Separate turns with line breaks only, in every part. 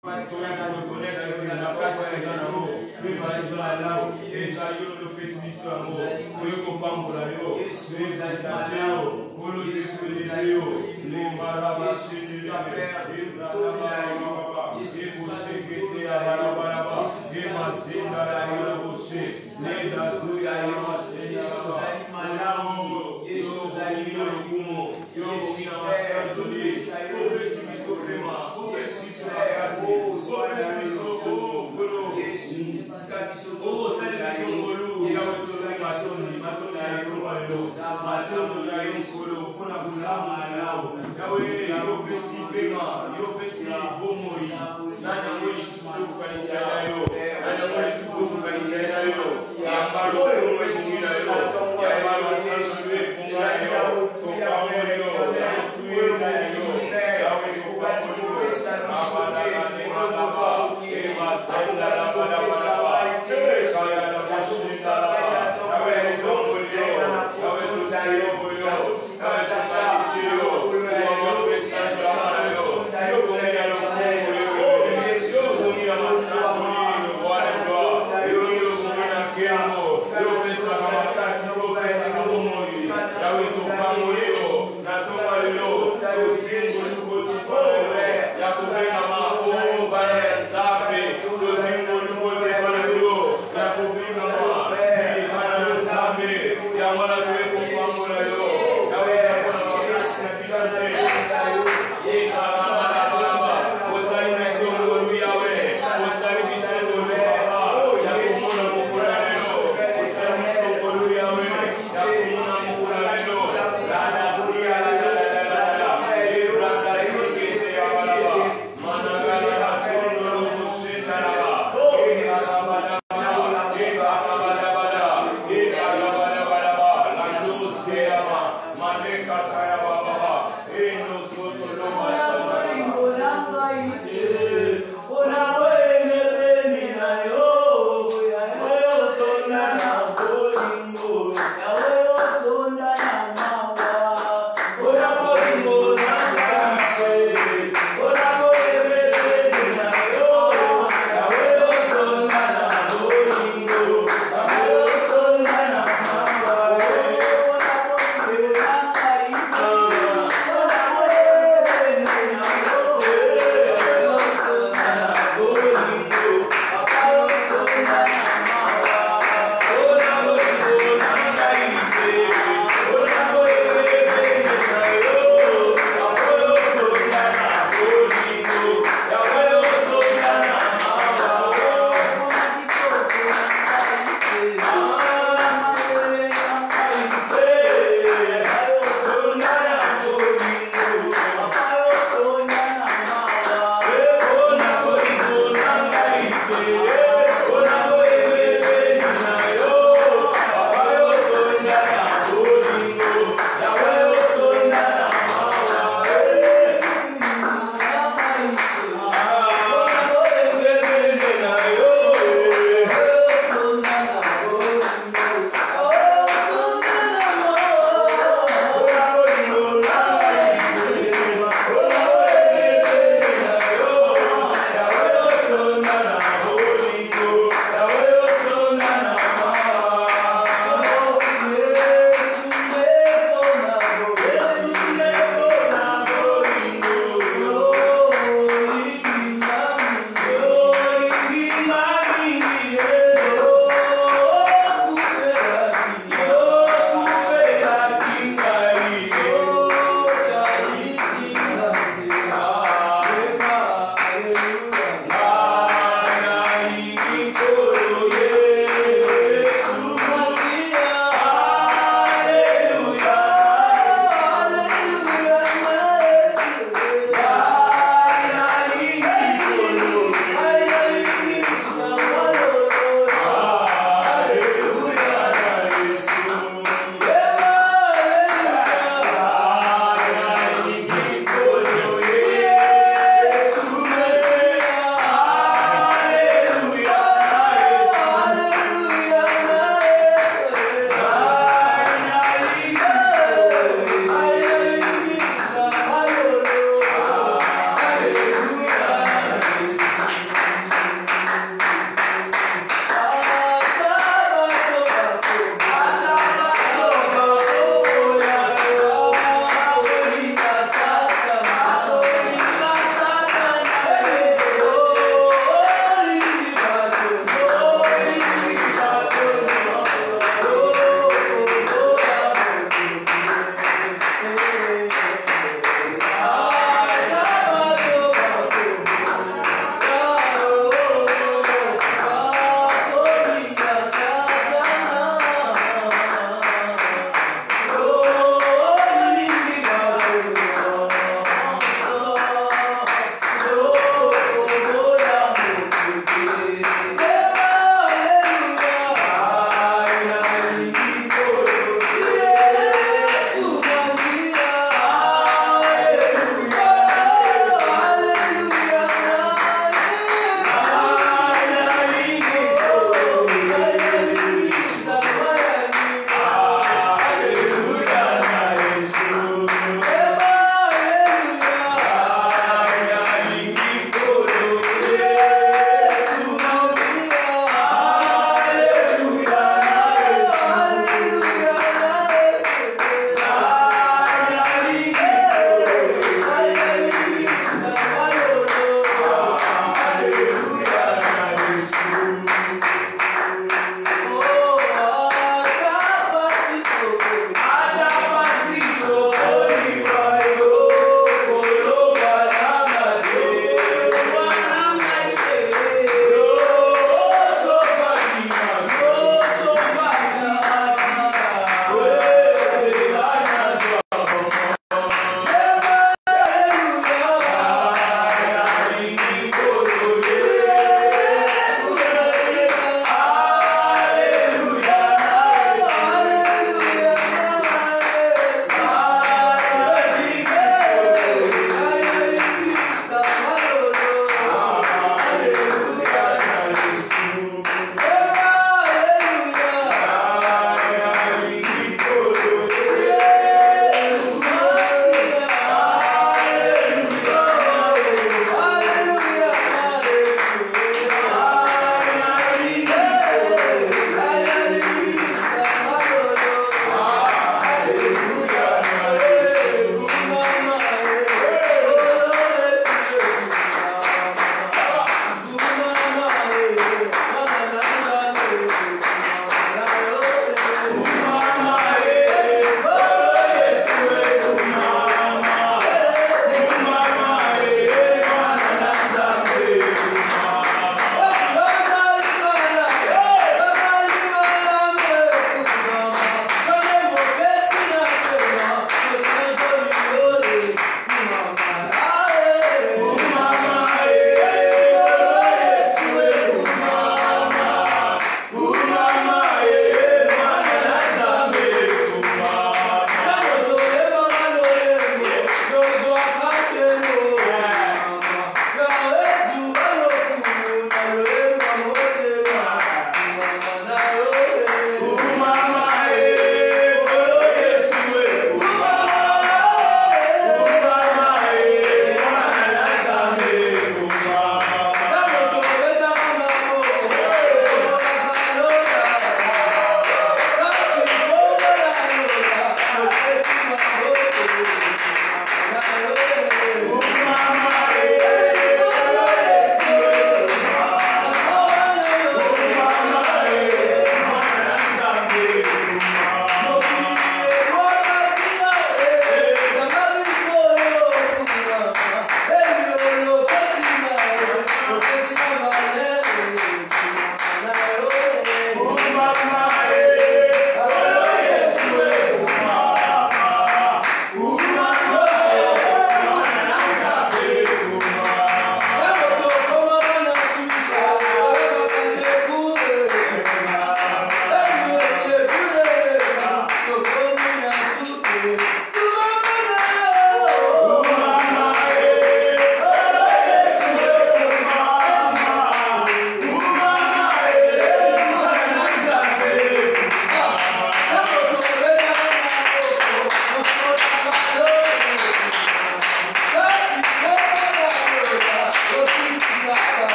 Eu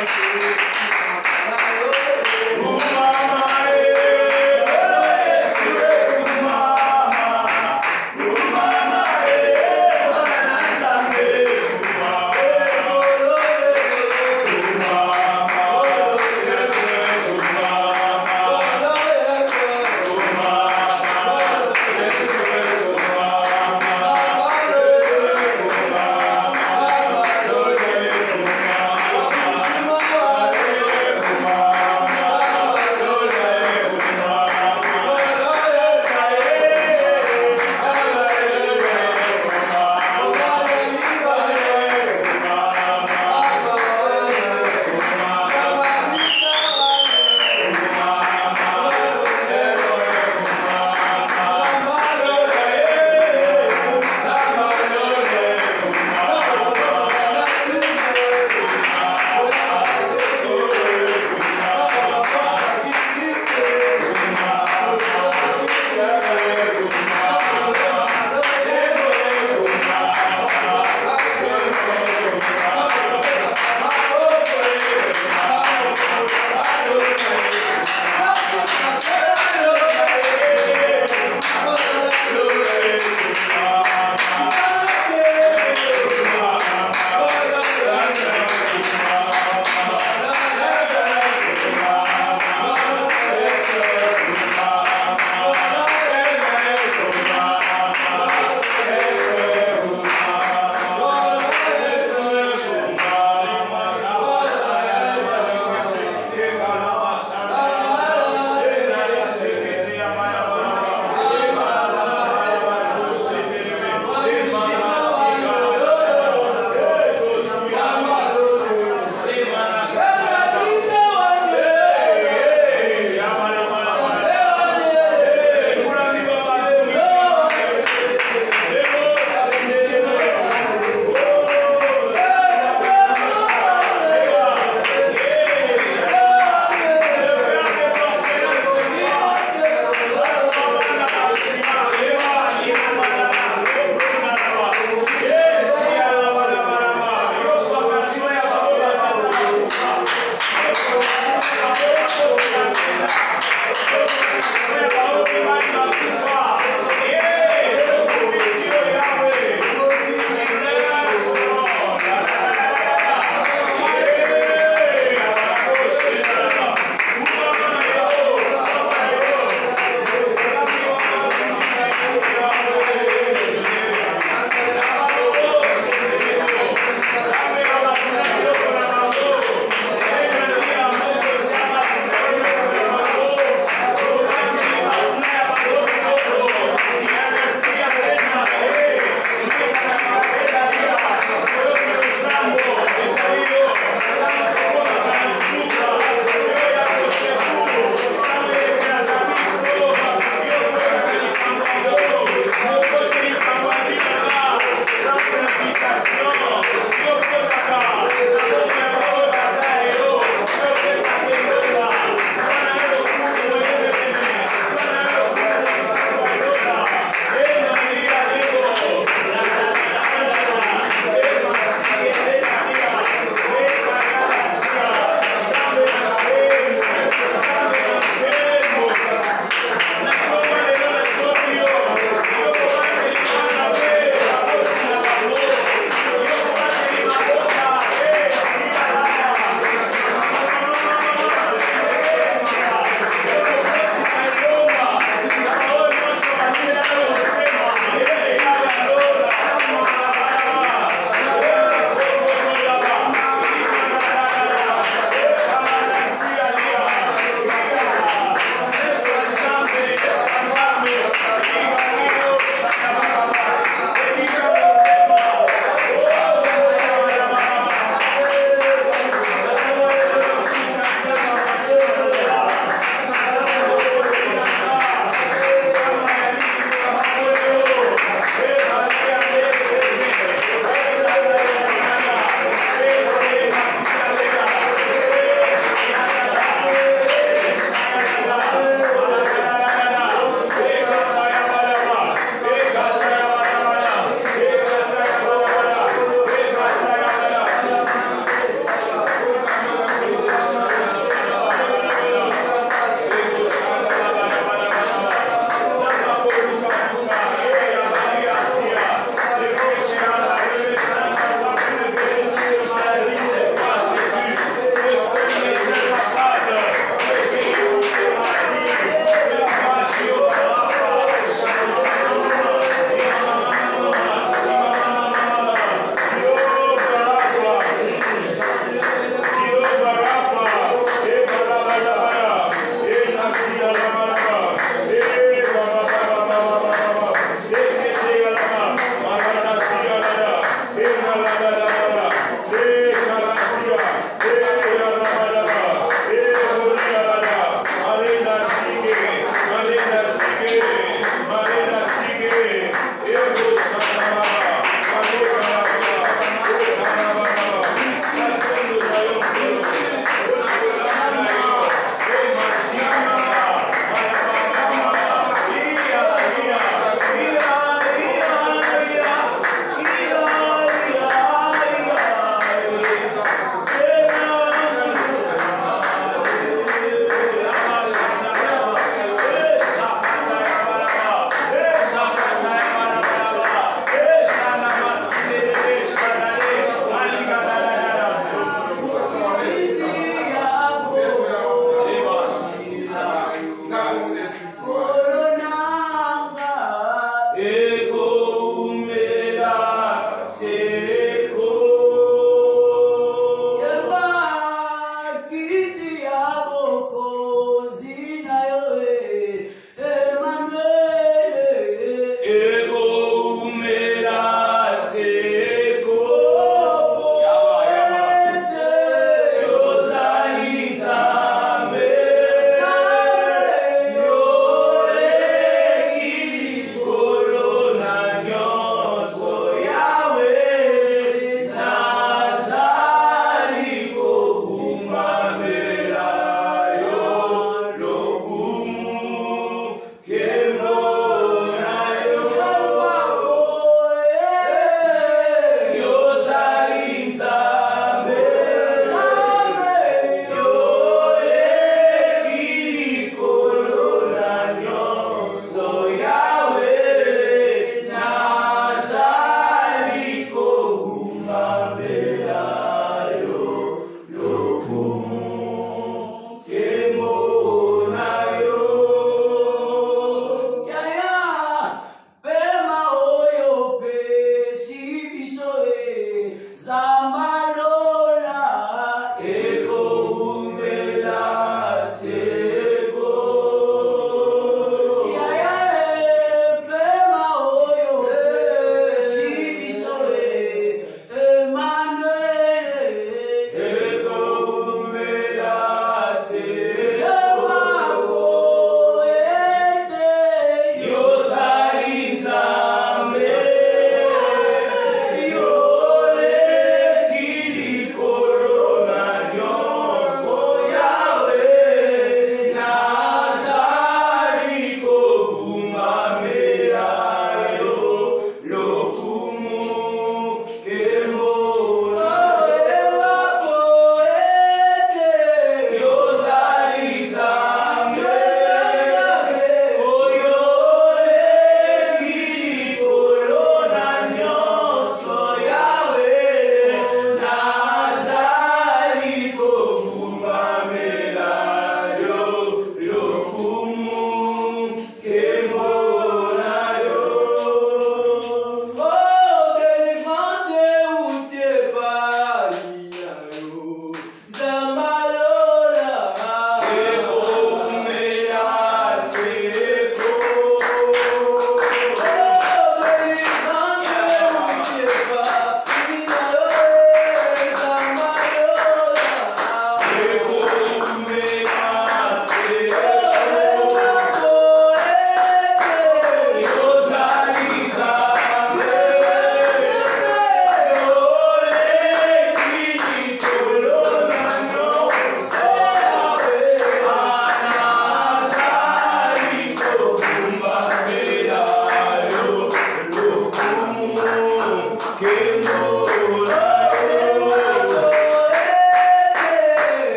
Amen.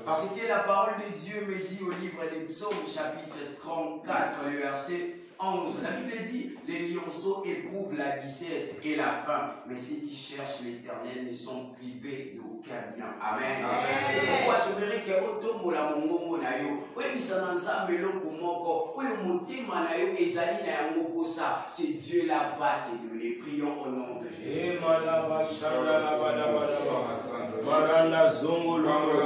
Parce que la parole de Dieu me dit au livre des Psaumes, chapitre 34, le verset 11. La Bible dit, les lionceaux éprouvent la disette et la faim, mais ceux qui cherchent l'Éternel ne sont privés d'aucun bien. Amen. C'est pourquoi je verrai que au la mongongo na yo, oui bisana nzambe loko moko, oui motema na yo ezali na yango kosa, c'est Dieu la va te donner. Prions au nom de Jésus.
Maranda zongo lobo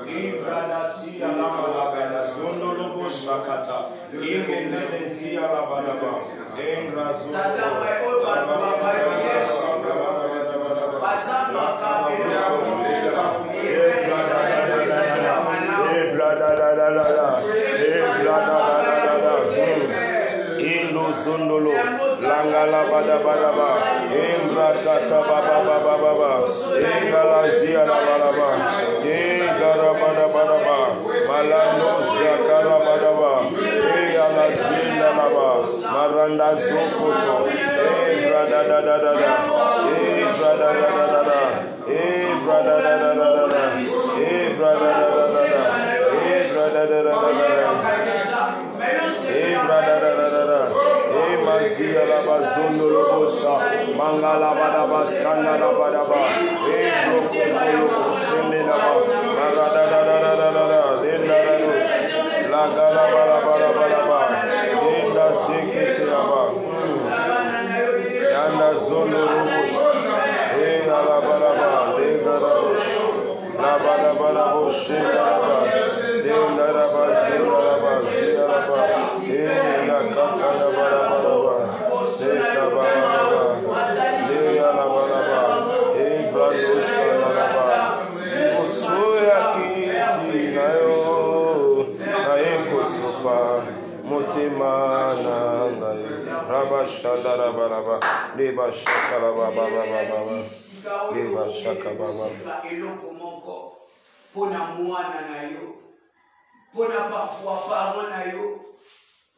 Ibradasia la balabala zondo lobo shakata Ingenesia la balaba Engra zondo Sondolo, Langala Bada Badaba, Embra Tata Baba Baba Baba, Engala Zia Balaba, Engara Bada Badaba, Malano Shakara Badaba, Eyala Zia Laba, Maranda Zokoto, Ebra da da da da da, Ebra da da da da da, Ebra da da da da da, Ebra da da da da da, Ebra da da da da da, Ebra da da da da. Mazia la bazondo lobosa, mangala badaba sanda la badaba, bloko loboshende la ba, marada da da da da da da, lenda da dos, la gala bala bala bala ba, lenda sekete la ba, yanda zondo lobosh, ala bala ba, lenda da dos, la bala bala boshenda la ba, lenda da ba zenda la ba, zenda la ba, yakata la bala bala ba. Seka baba Rabba Shandara Baraba, Leba Shakala Baba Baba, Leba Shaka Baba.
Pona mwana na yo, pona parfois parents na yo,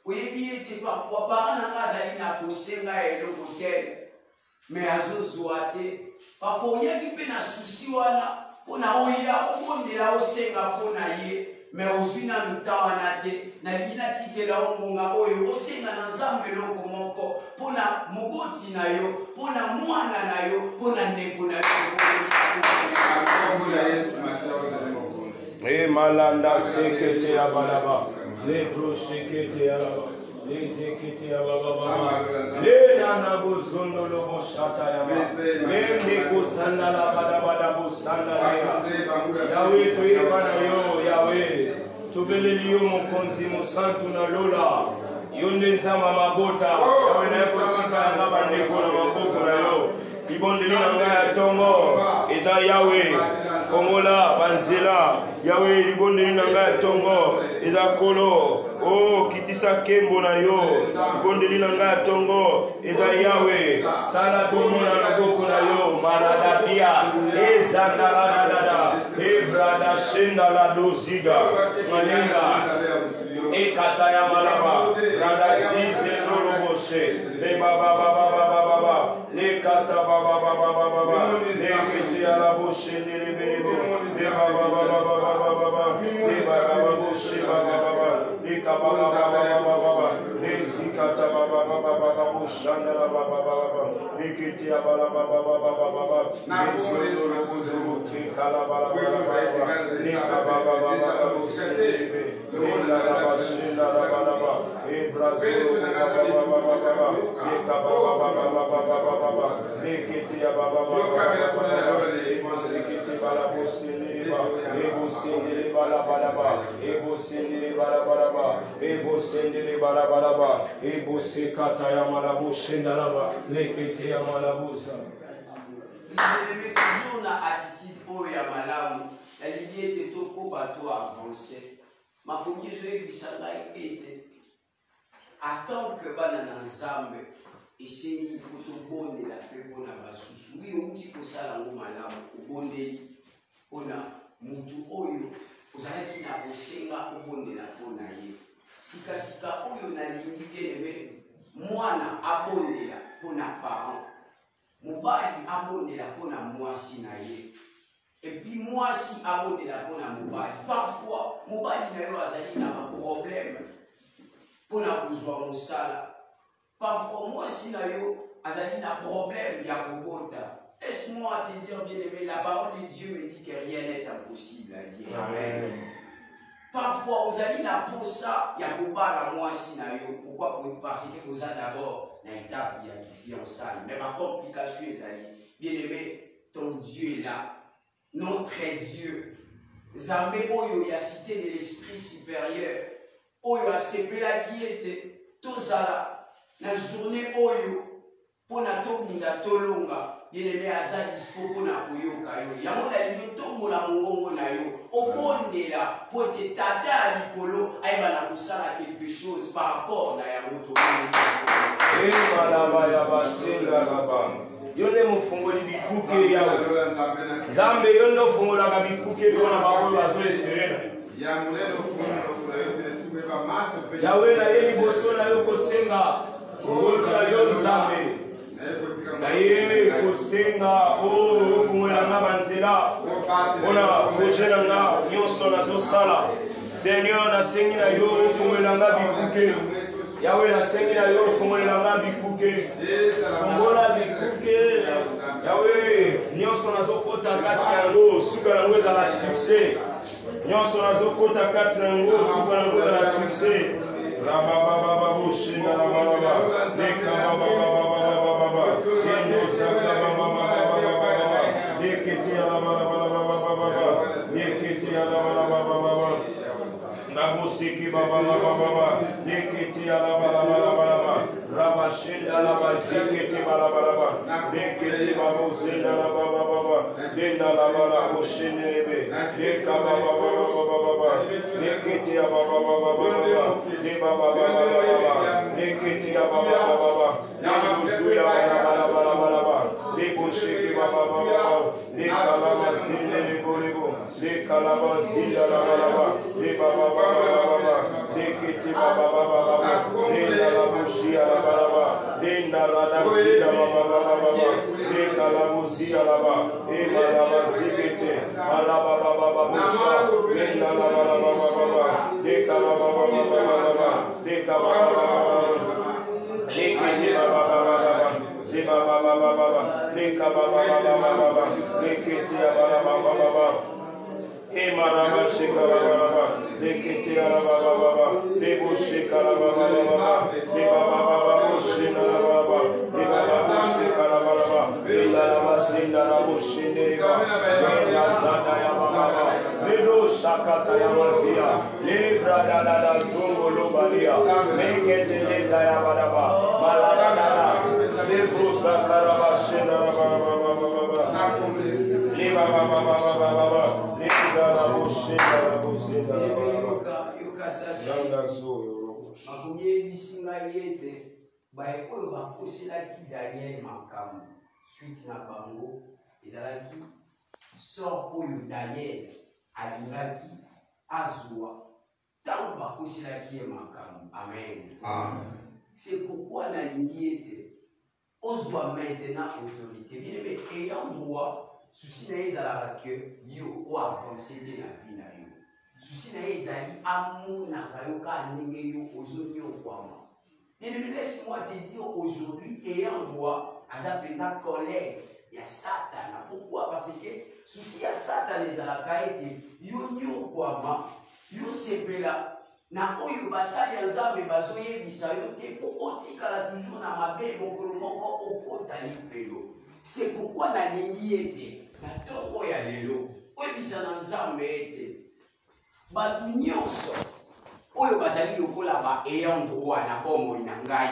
oyebi ete parfois parents na ngazali na kosenga eloko tel, mais azozwa te, parfois oyaki mpe na susi wana, pona oya okondela osenga pona ye, mais ozwi na luta wana te, na bina tikela omonga oyo osenga na Nzambe eloko moko, pona moboti na yo, pona mwana na yo, pona ndeko na yo.
E malanda sekete ya balaba, le bro sekete ya balaba, le sekete ya balaba, le nana bozondo lobo shata ya balaba, le ndeko sanda la balaba bo sanda ya. Yahweh to yebana yo, Yahweh, tubeleli yo mokonzi mosantu na lola, yonde nzama mabota, Yahweh na yako tika na bandeko na maboko na yo. Ibondeli na ngaya tongo, eza Yahweh, Fongola, Banzela, Yahweh, libondeli na ngaya tongo, eza Kolo, oh, kitisa kembo na yo, libondeli na ngaya tongo, eza Yahweh, sala tomona na boko na yo, Maradabia, eza naradada, Ebrada shenda la doziga, Malenga, Ekataya malaba, Radazize Noroboshe, Le Baba Baba Baba Baba, Le Kata Baba Baba Baba, Le Kete Alaboshe, Le Bebe, Le Baba Baba Baba Baba, Le Baba Boshe Baba Baba, Le Kababa Baba Baba, Le Zikata Baba Baba Baba, Shanda Baba Baba, Le Kete Abala Baba Baba Baba, Le Zolo, Le Kalabala Baba, Le Kababa Baba Boshe, Shinda la balaba, Brazil, Baba, Leketia Baba, Ebosekiti Balabo Sindiriba, Ebo Sindiri Balabalaba, Ebo Sindiri Balabalaba, Ebo Sindiri Balabalaba, Ebo Sekata Yamalabo Shindaraba, Leketia Malabusa.
Il toujours dans l'attitude où il y a malamu, la liberté est au bateau avancé. Ma première chose qui était attends que banana ensemble et c'est il faut tout bon de la paix pour la sous oui on dit que ça la malamu au bon de on a mutu oyo uzalaki na bosenga au bon de la fona ye sika sika oyo na lingi bien mwana abondela pona parent mobali abondela pona mwasi na ye. Et puis moi si abonné la bonne à mobile, parfois mobile n'a pas de problème pour la besoin mon sala. Parfois moi si n'a pas problème, il y a un bota. Laisse-moi te dire bien aimé, la parole de Dieu me dit que rien n'est impossible à dire. Amen. Parfois vous allez n'a pas ça, il y a un bota moi si n'a pourquoi parce que vous avez d'abord une étape il y a qui fiançailles, mais ma complication bien aimé, ton Dieu est là. Notre Dieu, Zambé Oyo y a cité de l'esprit supérieur, Oyo a sepela qui était, Tozala, la journée Oyo, Pona Tobunda Tolonga, bien aimé Aza dispo Pona Oyo Kayo, Yamona Lino Tombo la Mongongo Nayo, au bon de là, pour te tata à l'icolo, Aïbana Koussala quelque chose par rapport à Yamoto.
Et voilà, yonde mufungoli bikuke yawe Nzambe yondo fungola ka bikuke bona babo bazo esperena Yawe na yeli boso na yo kosenga ngolula yo Nzambe na ye kosenga o fungola na banzela ona projela nga nyonso na zo sala Seigneur na sengi na yo fungola nga bikuke Yahweh na sengi na yo fungola nga bikuke fungola bikuke Yahweh nyonso nazokota kati yango suka nango ezala succès nyonso nazokota kati yango suka nango ezala succès rabababa boshinga na baba leka baba yendo saka baba leketi ya baba leketi ya baba Nabosiki baba leketi ya baba Rabashenda la baziketi baba leketi baba zenda la baba denda la baba boshenebe leka baba leketi ya baba le baba leketi ya baba les bouchés baba baba, les calabasines, les bolibo, les calabasines à la balaba, les baba baba, les kiti baba baba, les calabouchi à la balaba, les naradasi à la baba, les calabousi à la baba, et malabasi kiti, malaba baba boucha, les nalaba baba, les calababa baba, les calababa, les kiti baba, les baba baba, les kababa baba, les kiti baba, et maraba shikaba, les kiti baba, les bouchés baba, les baba bouchés baba, les baba bouchés baba, les lavasinda la bouchée les zada ya baba, les do shakata ya mazia, les brada la zungo balia, les kiti les ayababa, malada les bousa karabashina baba, les baba, les la bouchée la bouchée
makomi bisinga yete baye oyo bakoselaki Daniel makambo suite na bango ezalaki sort oyo Daniel alingaki azwa ntango bakoselaki ye makambo. Amen. C'est pourquoi nalingi ete ozwa maintenant autorité bien aimé ayant droit souci na ye ezalaka ke yo oavance te na vie na yo. Souci na ye ezali amonaka yo kaka ndenge yo ozonyokwama. Bien aimé, laisse-moi te dire aujourd'hui ayant droit aza mpenza collègue ya Satana. Pourquoi? Parce que souci ya Satana ezalaka ete yo nyokwama yo sepela na oyo basali ya Nzambe bazoyebisa yo te mpo otikala toujours na mabe mokolo moko okota lifelo. C'est pourquoi nalingi ete na ntongo ya lelo oyebisa na Nzambe ete bato nyonso oyo bazali lokola ba ayant droit na bomoi na ngai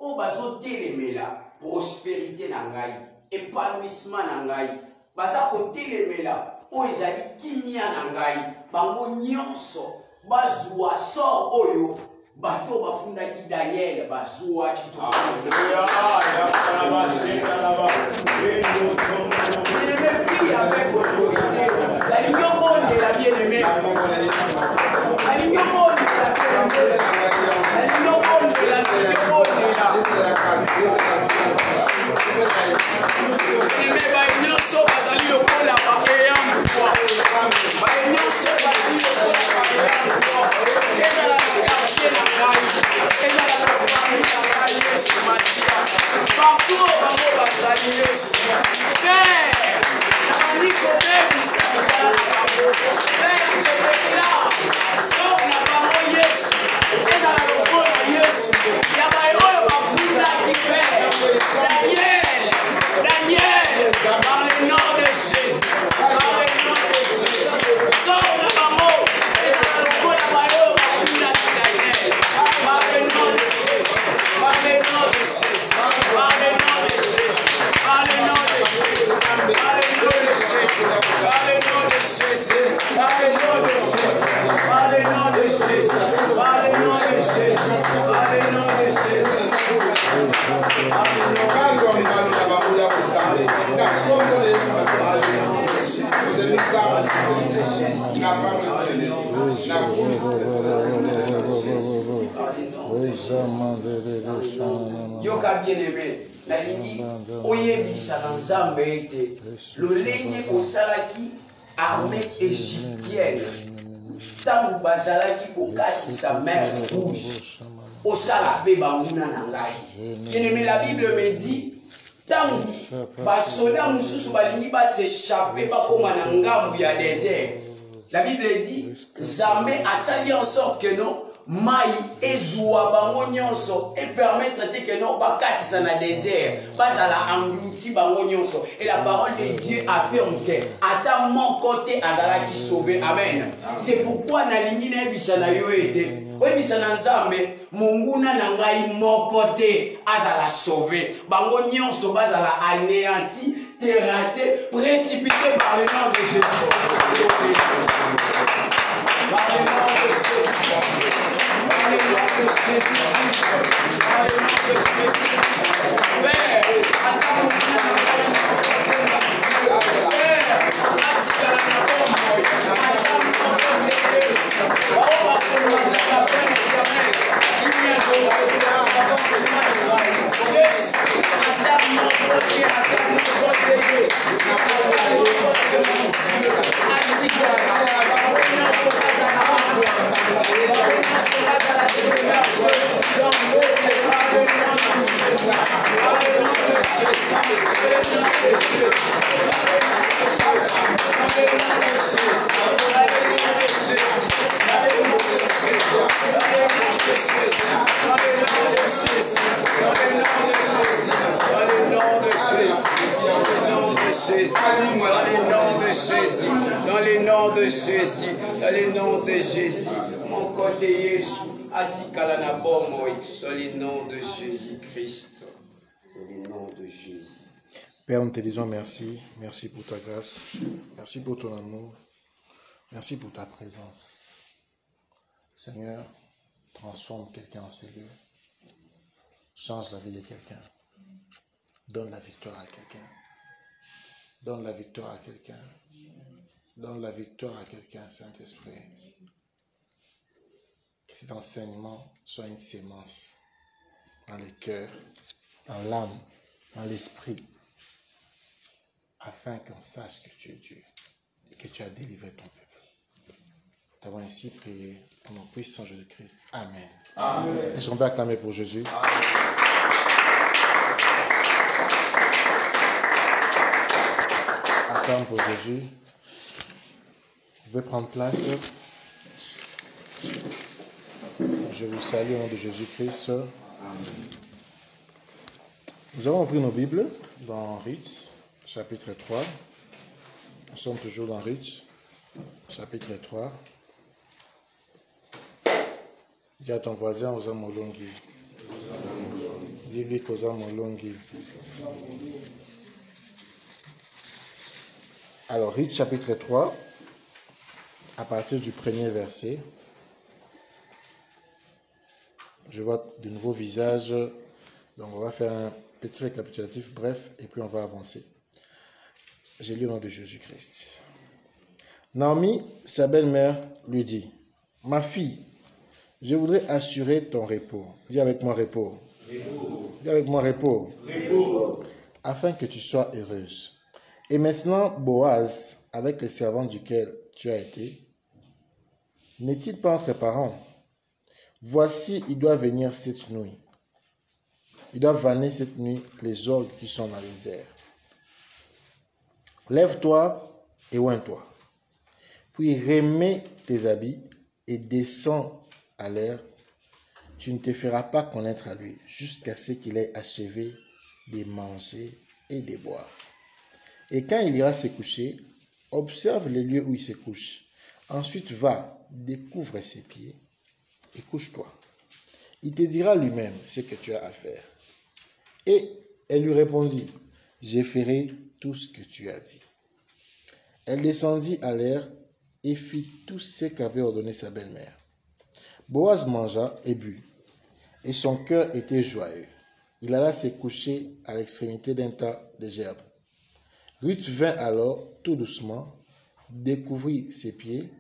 oyo bazotelemela prospérité na ngai épanouissement na ngai baza kotelemela oyo ezali kimia na ngai bango nyonso bazwa sort oyo bato bafundaki Daniel bazwa kitoko. Avec autorité, la ligne monde de la bien-aimée, la ligne monde de la bien-aimée, la ligne monde de la bien-aimée, baignoso bazali lokola ba ayant droit, baignoso bazali lokola ba ayant droit, ezala na quartier na ngai, ezala na famille na ngai, Yesu Masia, partout bango bazali Yesu, Père, Nico Baby, ça la bango, Père, je déclare, sors na bango Yesu, ezala lokola Yesu, ya bayoyo bafunda ki Père, Daniel, par le nom de Jésus, par le nom de Jésus, sors na bango, ezala lokola bayoyo bafunda ki Daniel, par le nom de Jésus, par le nom de Jésus, par le nom de Jésus, par le nom de Jésus, par le nom de Jésus, par le nom de Jésus, par le nom de Jésus, par le nom de Jésus, par le nom de Jésus, par le nom de Jésus. Yoka bien-aimé, la ligne oyebisa na Nzambe ete lolenge osalaki armée égyptienne ntango bazalaki kokatisa mer rouge osala mpe banguna na ngai. Bien-aimé, la Bible me dit ntango basoda mosusu balingi baséchappe bakoma na ngambu ya désert, la Bible dit Nzambe asali en sorte que non mai ezwa bango nyonso et permettre que non bakatisa na désert bazala englouti bango nyonso, et la parole de Dieu affirme que ata mon côté azala qui sauver. Amen. C'est pourquoi na lingi na ebisa na yo ete oyebisa na Nzambe monguna na ngai moko te azala sauver, bango nyonso bazala anéanti, terrassé, précipité par le nom de Jésus. Par le nom de Jésus. Par le nom de Jésus. Par le nom de Jésus. Père, attends mon Dans le nom de Jésus, dans le nom de Jésus, mon côté Jésus, dans le nom de Jésus-Christ, dans le nom de Jésus.
Père, nous te disons merci, merci pour ta grâce, merci pour ton amour, merci pour ta présence. Seigneur, transforme quelqu'un en cellule, change la vie de quelqu'un, donne la victoire à quelqu'un, donne la victoire à quelqu'un, donne la victoire à quelqu'un, Saint-Esprit. Que cet enseignement soit une sémence dans le cœur, dans l'âme, dans l'esprit, afin qu'on sache que tu es Dieu et que tu as délivré ton peuple. Nous avons ainsi prié au nom puissant de Jésus-Christ. Amen. Amen. Est-ce qu'on peut acclamer pour Jésus? Acclame pour Jésus. Vous pouvez prendre place. Je vous salue au nom de Jésus-Christ. Nous avons ouvert nos Bibles dans Ruth, chapitre 3. Nous sommes toujours dans Ruth, chapitre 3. Dis à ton voisin, Oza Molongi. Dis-lui qu'Oza Molongi. Alors, Ruth, chapitre 3, à partir du premier verset. Je vois de nouveaux visages, donc on va faire un petit récapitulatif bref et puis on va avancer. J'ai lu au nom de Jésus-Christ. Naomi, sa belle-mère, lui dit, « Ma fille, je voudrais assurer ton repos. » Dis avec moi repos. Repos. Dis avec moi repos. Repos. Afin que tu sois heureuse. Et maintenant, Boaz, avec les servants duquel tu as été, n'est-il pas entre parents? Voici, il doit venir cette nuit. Il doit vanner cette nuit les orgues qui sont dans les airs. Lève-toi et oins-toi. Puis remets tes habits et descends à l'air. Tu ne te feras pas connaître à lui jusqu'à ce qu'il ait achevé de manger et de boire. Et quand il ira se coucher, observe les lieux où il se couche. Ensuite, va, découvre ses pieds et couche-toi. Il te dira lui-même ce que tu as à faire. Et elle lui répondit, je ferai tout ce que tu as dit. Elle descendit à l'air et fit tout ce qu'avait ordonné sa belle-mère. Boaz mangea et but, et son cœur était joyeux. Il alla se coucher à l'extrémité d'un tas de gerbes. Ruth vint alors tout doucement, découvrit ses pieds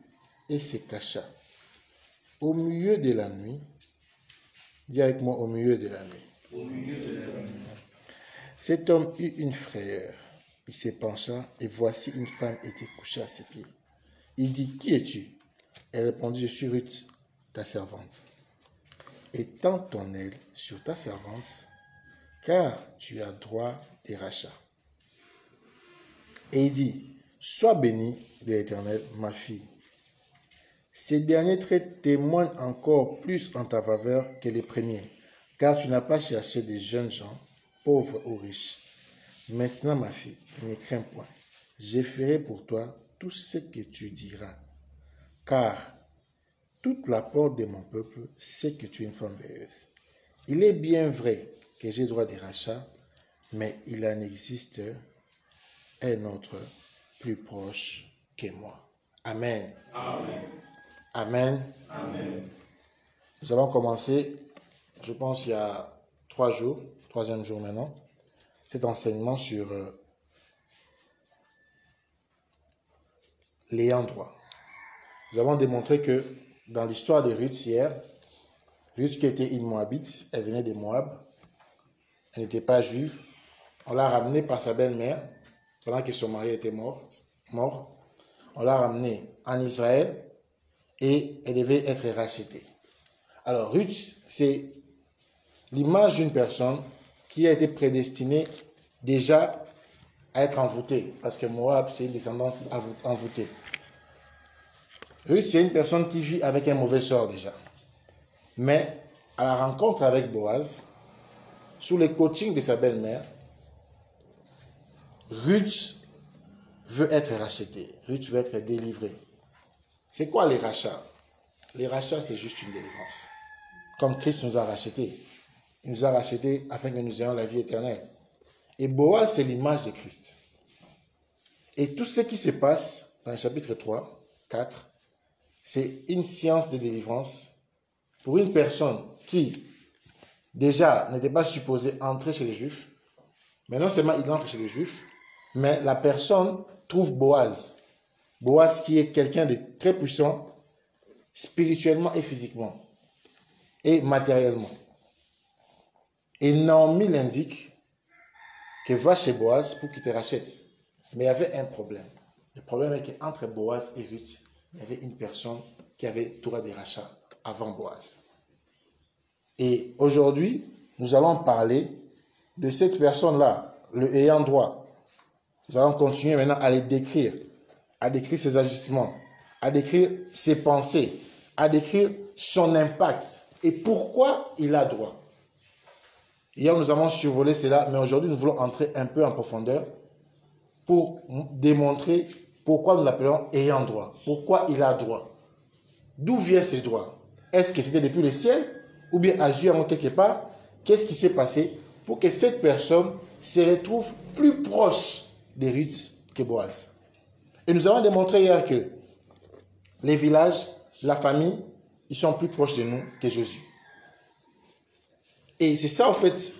et se cacha. Au milieu de la nuit, dis avec moi, au milieu de la nuit. Au milieu de la nuit. Cet homme eut une frayeur. Il se pencha et voici une femme était couchée à ses pieds. Il dit, qui es-tu? Elle répondit, je suis Ruth, ta servante. Étends ton aile sur ta servante, car tu as droit des rachats. Et il dit, sois bénie de l'Éternel, ma fille. Ces derniers traits témoignent encore plus en ta faveur que les premiers, car tu n'as pas cherché des jeunes gens, pauvres ou riches. Maintenant, ma fille, ne crains point. Je ferai pour toi tout ce que tu diras, car toute la porte de mon peuple sait que tu es une femme vertueuse. Il est bien vrai que j'ai droit des rachats, mais il en existe un autre plus proche que moi. Amen. Amen. Amen. Amen. Nous avons commencé, je pense, il y a 3 jours, 3e jour maintenant, cet enseignement sur l'ayant droit. Nous avons démontré que dans l'histoire de Ruth hier, Ruth qui était une Moabite, elle venait de Moab, elle n'était pas juive, On l'a ramenée par sa belle-mère, pendant que son mari était mort. On l'a ramenée en Israël et elle devait être rachetée. Alors, Ruth, c'est l'image d'une personne qui a été prédestinée déjà à être envoûtée, parce que Moab, c'est une descendance envoûtée. Ruth, c'est une personne qui vit avec un mauvais sort déjà. Mais à la rencontre avec Boaz, sous le coaching de sa belle-mère, Ruth veut être rachetée. Ruth veut être délivrée. C'est quoi les rachats? Les rachats, c'est juste une délivrance. Comme Christ nous a rachetés. Il nous a rachetés afin que nous ayons la vie éternelle. Et Boaz, c'est l'image de Christ. Et tout ce qui se passe dans le chapitre 3, 4, c'est une science de délivrance pour une personne qui, déjà, n'était pas supposée entrer chez les Juifs. Mais non seulement il entre chez les Juifs, mais la personne trouve Boaz. Boaz qui est quelqu'un de très puissant, spirituellement et physiquement, et matériellement. Et Naomi l'indique que va chez Boaz pour qu'il te rachète. Mais il y avait un problème. Le problème est qu'entre Boaz et Ruth, il y avait une personne qui avait droit des rachats avant Boaz. Et aujourd'hui, nous allons parler de cette personne-là, le ayant droit. Nous allons continuer maintenant à les décrire, à décrire ses agissements, à décrire ses pensées, à décrire son impact et pourquoi il a droit. Hier, nous avons survolé cela, mais aujourd'hui, nous voulons entrer un peu en profondeur pour démontrer pourquoi nous l'appelons ayant droit, pourquoi il a droit. D'où viennent ces droits? Est-ce que c'était depuis le ciel ou bien à Dieu quelque part? Qu'est-ce qui s'est passé pour que cette personne se retrouve plus proche de Ruth que Boaz? Et nous avons démontré hier que les villages, la famille, ils sont plus proches de nous que Jésus. Et c'est ça en fait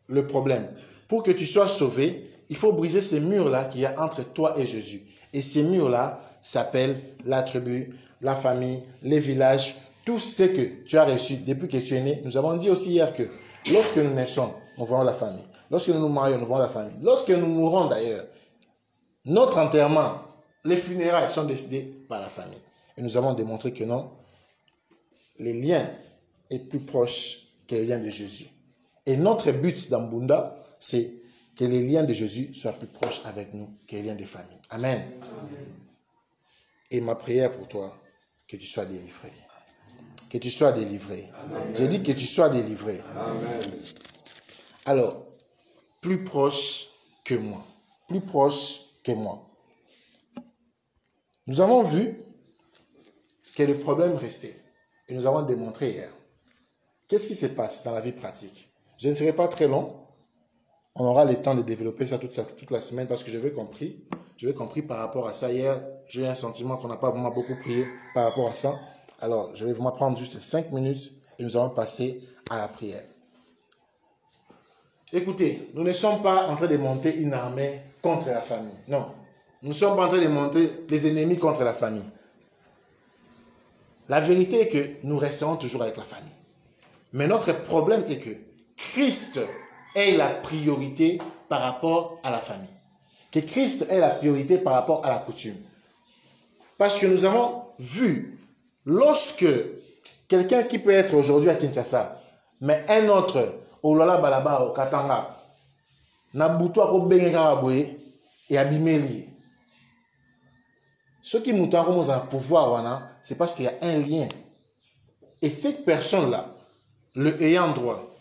le problème. Pour que tu sois sauvé, il faut briser ces murs-là qu'il y a entre toi et Jésus. Et ces murs-là s'appellent la tribu, la famille, les villages, tout ce que tu as reçu depuis que tu es né. Nous avons dit aussi hier que lorsque nous naissons, nous voyons la famille. Lorsque nous nous marions, nous voyons la famille. Lorsque nous mourons d'ailleurs, notre enterrement, les funérailles sont décidées par la famille. Et nous avons démontré que non, les liens sont plus proches que les liens de Jésus. Et notre but dans Bunda, c'est que les liens de Jésus soient plus proches avec nous que les liens de famille. Amen. Amen. Et ma prière pour toi, que tu sois délivré. Que tu sois délivré. J'ai dit que tu sois délivré. Amen. Alors, plus proche que moi. Plus proche que moi. Nous avons vu que le problème restait. Et nous avons démontré hier. Qu'est-ce qui se passe dans la vie pratique? Je ne serai pas très long. On aura le temps de développer ça toute la semaine parce que je veux compris par rapport à ça. Hier, j'ai eu un sentiment qu'on n'a pas vraiment beaucoup prié par rapport à ça. Alors, je vais vraiment prendre juste 5 minutes et nous allons passer à la prière. Écoutez, nous ne sommes pas en train de monter une armée contre la famille. Non. Nous ne sommes pas en train de monter les ennemis contre la famille. La vérité est que nous resterons toujours avec la famille. Mais notre problème est que Christ est la priorité par rapport à la famille. Que Christ est la priorité par rapport à la coutume. Parce que nous avons vu, lorsque quelqu'un qui peut être aujourd'hui à Kinshasa, mais un autre au Lola Balaba, au Katanga, n'a boutou à Bengaboye et Abimeli. Ce qui nous avons un pouvoir, c'est parce qu'il y a un lien. Et cette personne-là, le ayant droit,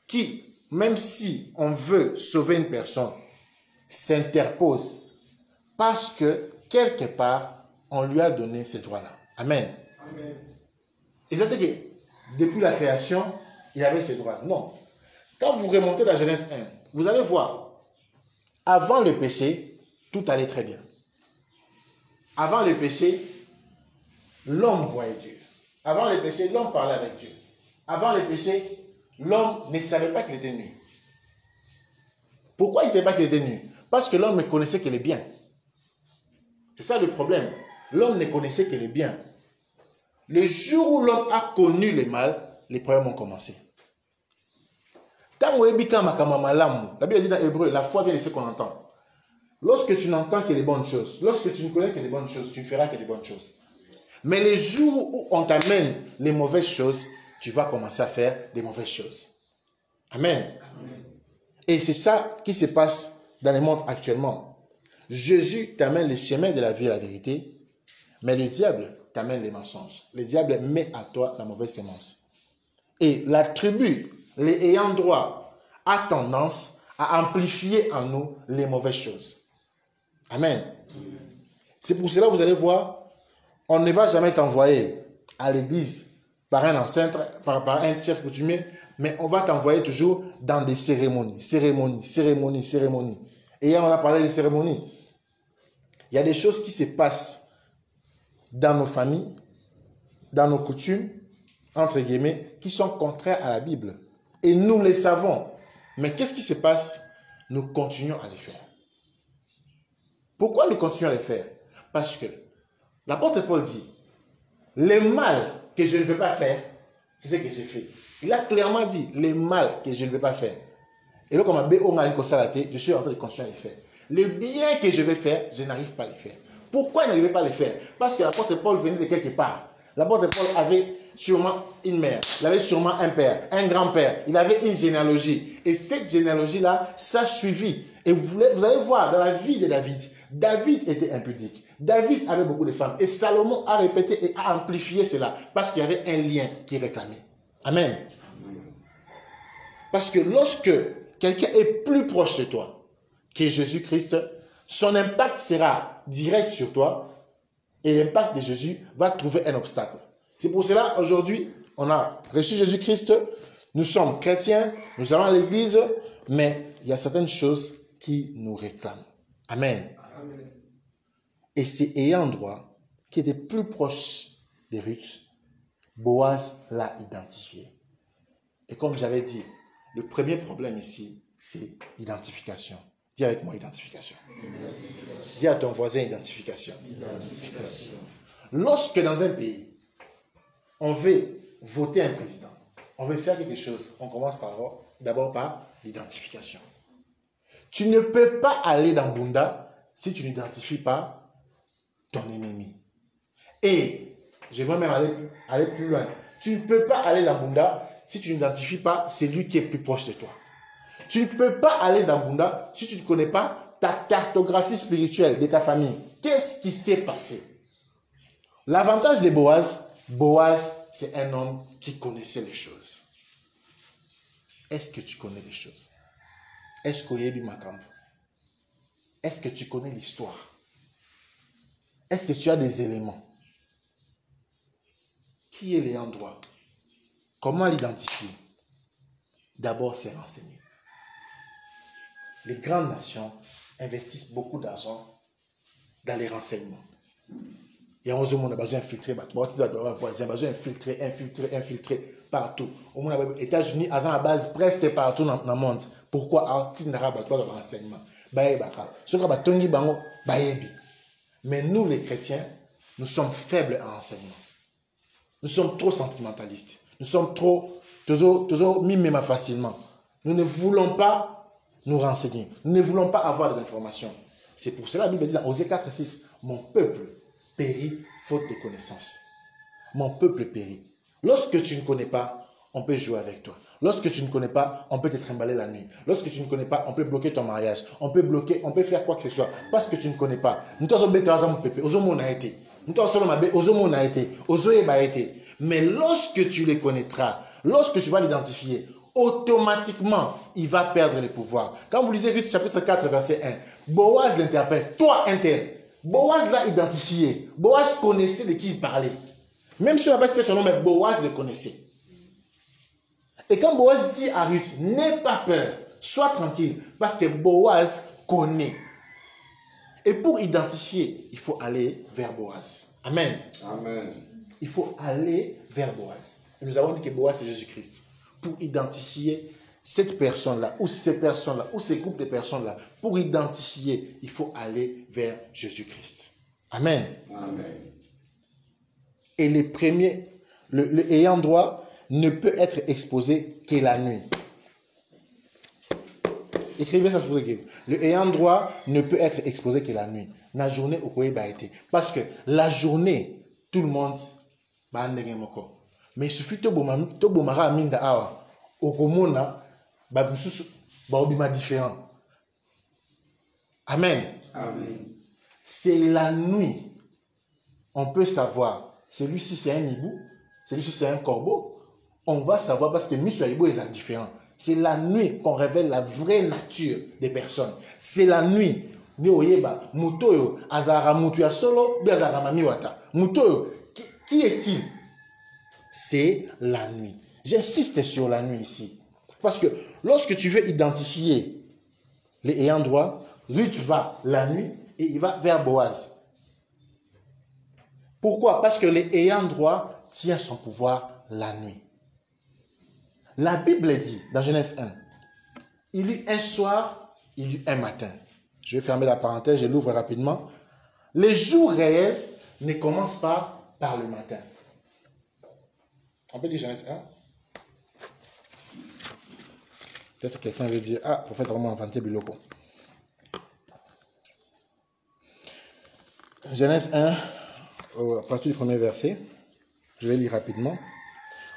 qui, même si on veut sauver une personne, s'interpose parce que quelque part, on lui a donné ces droits-là. Amen. Amen. Et c'est-à-dire que depuis la création, il avait ces droits. Non. Quand vous remontez dans Genèse 1, vous allez voir, avant le péché, tout allait très bien. Avant le péché, l'homme voyait Dieu. Avant le péché, l'homme parlait avec Dieu. Avant le péché, l'homme ne savait pas qu'il était nu. Pourquoi il ne savait pas qu'il était nu? Parce que l'homme ne connaissait que le bien. C'est ça le problème. L'homme ne connaissait que le bien. Le jour où l'homme a connu le mal, les problèmes ont commencé. La Bible dit dans Hébreu, la foi vient de ce qu'on entend. Lorsque tu n'entends que les bonnes choses, lorsque tu ne connais que les bonnes choses, tu ne feras que les bonnes choses. Mais les jours où on t'amène les mauvaises choses, tu vas commencer à faire des mauvaises choses. Amen. Amen. Et c'est ça qui se passe dans le monde actuellement. Jésus t'amène les chemins de la vie et la vérité, mais le diable t'amène les mensonges. Le diable met à toi la mauvaise sémence. Et la tribu, les ayants droit, a tendance à amplifier en nous les mauvaises choses. Amen. C'est pour cela que vous allez voir, on ne va jamais t'envoyer à l'église par un ancêtre, par un chef coutumier, mais on va t'envoyer toujours dans des cérémonies. Et hier, on a parlé des cérémonies. Il y a des choses qui se passent dans nos familles, dans nos coutumes, entre guillemets, qui sont contraires à la Bible. Et nous les savons. Mais qu'est-ce qui se passe? Nous continuons à les faire. Pourquoi nous continuons à les faire? Parce que l'apôtre Paul dit, le mal que je ne veux pas faire, c'est ce que j'ai fait. Il a clairement dit, le mal que je ne veux pas faire. Et là, comme je suis en train de continuer à les faire. Le bien que je vais faire, je n'arrive pas à les faire. Pourquoi il n'arrivait pas à les faire? Parce que l'apôtre Paul venait de quelque part. L'apôtre Paul avait sûrement une mère, il avait sûrement un père, un grand-père, il avait une généalogie. Et cette généalogie-là, ça suivit. Et vous allez voir, dans la vie de David, David était impudique. David avait beaucoup de femmes. Et Salomon a répété et a amplifié cela. Parce qu'il y avait un lien qui réclamait. Amen. Parce que lorsque quelqu'un est plus proche de toi que Jésus-Christ, son impact sera direct sur toi. Et l'impact de Jésus va trouver un obstacle. C'est pour cela, aujourd'hui, on a reçu Jésus-Christ. Nous sommes chrétiens, nous allons à l'église, mais il y a certaines choses qui nous réclament. Amen. Amen. Et c'est ayant droit qui était plus proche de Ruth, Boaz l'a identifié. Et comme j'avais dit, le premier problème ici, c'est l'identification. Dis avec moi identification. Dis à ton voisin identification. Lorsque dans un pays, on veut voter un président, on veut faire quelque chose, on commence d'abord par l'identification. Tu ne peux pas aller dans Bunda si tu n'identifies pas ton ennemi. Et je vais même aller plus loin. Tu ne peux pas aller dans Bunda si tu n'identifies pas celui qui est plus proche de toi. Tu ne peux pas aller dans Bunda si tu ne connais pas ta cartographie spirituelle de ta famille. Qu'est-ce qui s'est passé? L'avantage de Boaz, c'est un homme qui connaissait les choses. Est-ce que tu connais les choses? Est-ce qu'il y a du Makambo? Est-ce que tu connais l'histoire? Est-ce que tu as des éléments? Qui est l'ayant droit? Comment l'identifier? D'abord, c'est renseigner. Les grandes nations investissent beaucoup d'argent dans les renseignements. Il y a on a besoin d'infiltrer, infiltrer partout. Au moins, les États-Unis, à la base, presque partout dans le monde. Pourquoi? Mais nous, les chrétiens, nous sommes faibles en renseignement. Nous sommes trop sentimentalistes. Nous sommes toujours mimés facilement. Nous ne voulons pas nous renseigner. Nous ne voulons pas avoir des informations. C'est pour cela que la Bible dit dans Osée 4:6, mon peuple périt faute de connaissances. Mon peuple périt. Lorsque tu ne connais pas, on peut jouer avec toi. Lorsque tu ne connais pas, on peut te trimballer la nuit. Lorsque tu ne connais pas, on peut bloquer ton mariage. On peut faire quoi que ce soit. Parce que tu ne connais pas. Mais lorsque tu les connaîtras, lorsque tu vas l'identifier, automatiquement, il va perdre le pouvoir. Quand vous lisez Ruth chapitre 4, verset 1, Boaz l'interpelle. Toi, un tel. Boaz l'a identifié. Boaz connaissait de qui il parlait. Même si on n'a pas cité son nom, mais Boaz le connaissait. Et quand Boaz dit à Ruth, n'aie pas peur, sois tranquille, parce que Boaz connaît. Et pour identifier, il faut aller vers Boaz. Amen. Amen. Il faut aller vers Boaz. Et nous avons dit que Boaz, c'est Jésus-Christ. Pour identifier cette personne-là, ou ces personnes-là, ou ces groupes de personnes-là, pour identifier, il faut aller vers Jésus-Christ. Amen. Amen. Et les premiers, le ayant droit ne peut être exposé que la nuit. Écrivez ça, c'est pour que le ayant droit ne peut être exposé que la nuit. La journée, au koye ba été. Parce que la journée, tout le monde ba ndenge moko. Mais il suffit to bomara minda awa. Okomona ba misusu ba obima différent. Amen.
Amen.
C'est la nuit. On peut savoir. Celui-ci c'est un hibou, celui-ci c'est un corbeau. On va savoir parce que Misso Hibou est différent. C'est la nuit qu'on révèle la vraie nature des personnes. C'est la nuit. Mutoyo, Azara Mutuya Solo, Azara Mamiwata. Mutoyo, qui est-il? C'est la nuit. J'insiste sur la nuit ici. Parce que lorsque tu veux identifier les ayants droit, Ruth va la nuit et il va vers Boaz. Pourquoi? Parce que les ayants droit tient son pouvoir la nuit. La Bible dit, dans Genèse 1, il y eut un soir, il y eut un matin. Je vais fermer la parenthèse, je l'ouvre rapidement. Les jours réels ne commencent pas par le matin. On peut dire Genèse 1? Peut-être que quelqu'un veut dire, ah, le prophète a vraiment inventé Biloko. Genèse 1, à partir du premier verset, je vais lire rapidement.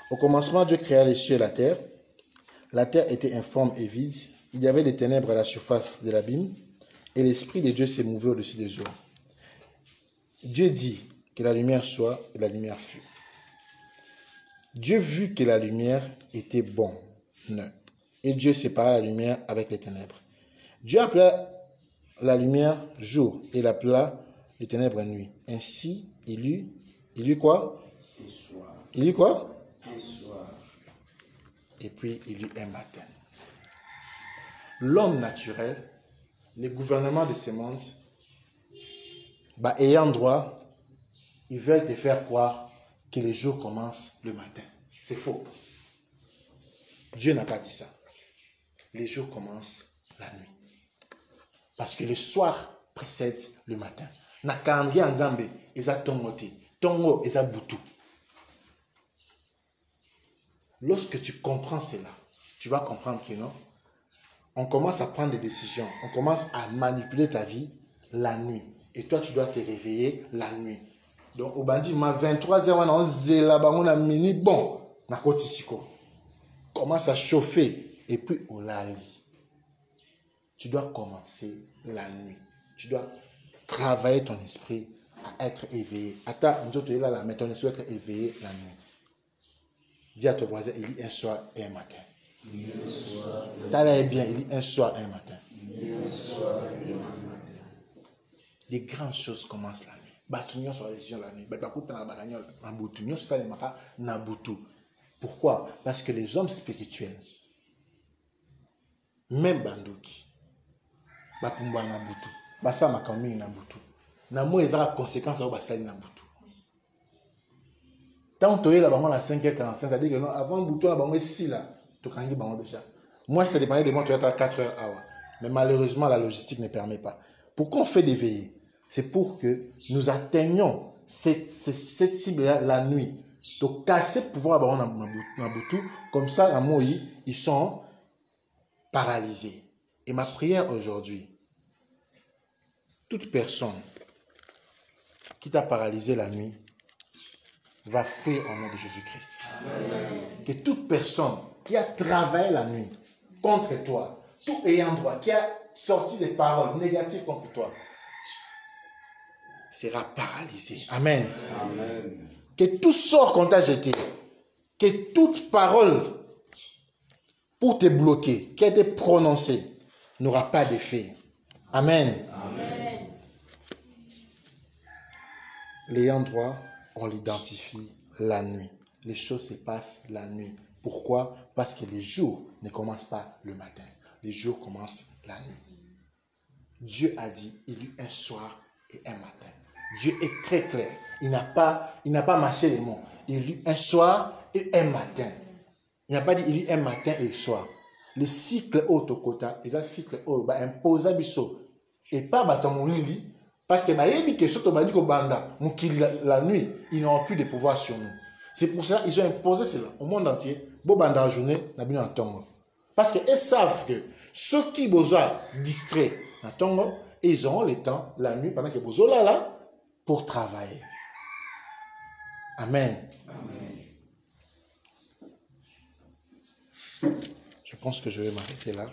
Au commencement, Dieu créa les cieux et la terre. La terre était informe et vide. Il y avait des ténèbres à la surface de l'abîme, et l'Esprit de Dieu s'est mouvé au-dessus des eaux. Dieu dit que la lumière soit, et la lumière fut. Dieu vit que la lumière était bonne, et Dieu sépara la lumière avec les ténèbres. Dieu appela la lumière jour, et il appela les ténèbres nuit. Ainsi, il eut quoi?
Un soir.
Il eut quoi?
Un soir.
Et puis, il y eut un matin. L'homme naturel, les gouvernements de ces mondes, ayant droit, ils veulent te faire croire que les jours commencent le matin. C'est faux. Dieu n'a pas dit ça. Les jours commencent la nuit. Parce que le soir précède le matin. Na calendrier en Zambé, ils ont tongoté. Tongo, ils ont boutou. Lorsque tu comprends cela, tu vas comprendre que non, on commence à prendre des décisions, on commence à manipuler ta vie la nuit. Et toi, tu dois te réveiller la nuit. Donc, au bandit, ma 23h, on zéla, on a mini, bon, na kotisiko. Commence à chauffer, et puis on la lit. Tu dois commencer la nuit. Tu dois travailler ton esprit à être éveillé. Attends, nous autres, là, mais ton esprit doit être éveillé la nuit. Dis à ton voisin, il lit un soir et un matin. T'as bien, il lit un soir et un matin. Des grandes choses commencent la nuit. Batunyo sur les gens la nuit. Pourquoi? Parce que les hommes spirituels, même Bandouki, Bapumba Nabutu, Basa Makami Nabutu, Namo ezara conséquence au Basali Nabutu. Tant que tu es là, à 5h45, c'est-à-dire que non, avant Bouton, là, est 6 là, tu as déjà. Moi, ça dépendait de moi, tu es à 4h. Mais malheureusement, la logistique ne permet pas. Pourquoi on fait des veillées? C'est pour que nous atteignions cette cible-là la nuit. Donc, casser le pouvoir dans Boutou, comme ça, à Moïse, ils sont paralysés. Et ma prière aujourd'hui, toute personne qui t'a paralysé la nuit, va fuir au nom de Jésus-Christ. Que toute personne qui a travaillé la nuit contre toi, tout ayant droit, qui a sorti des paroles négatives contre toi, sera paralysé. Amen.
Amen.
Que tout sort qu'on t'a jeté, que toute parole pour te bloquer, qui a été prononcée, n'aura pas d'effet. Amen.
Amen.
L'ayant droit, on l'identifie la nuit. Les choses se passent la nuit. Pourquoi? Parce que les jours ne commencent pas le matin. Les jours commencent la nuit. Dieu a dit, il y eut un soir et un matin. Dieu est très clair. Il n'a pas mâché les mots. Il y eut un soir et un matin. Il n'a pas dit, il y eut un matin et un soir. Le cycle autokota, et ça cycle au imposa biso. Et pas bâton lili. Parce que la nuit, ils n'ont plus de pouvoir sur nous. C'est pour ça qu'ils ont imposé cela au monde entier. Parce qu'ils savent que Ceux qui besoin distraits, et ils auront le temps la nuit pendant que vous là pour travailler. Amen. Je pense que je vais m'arrêter là.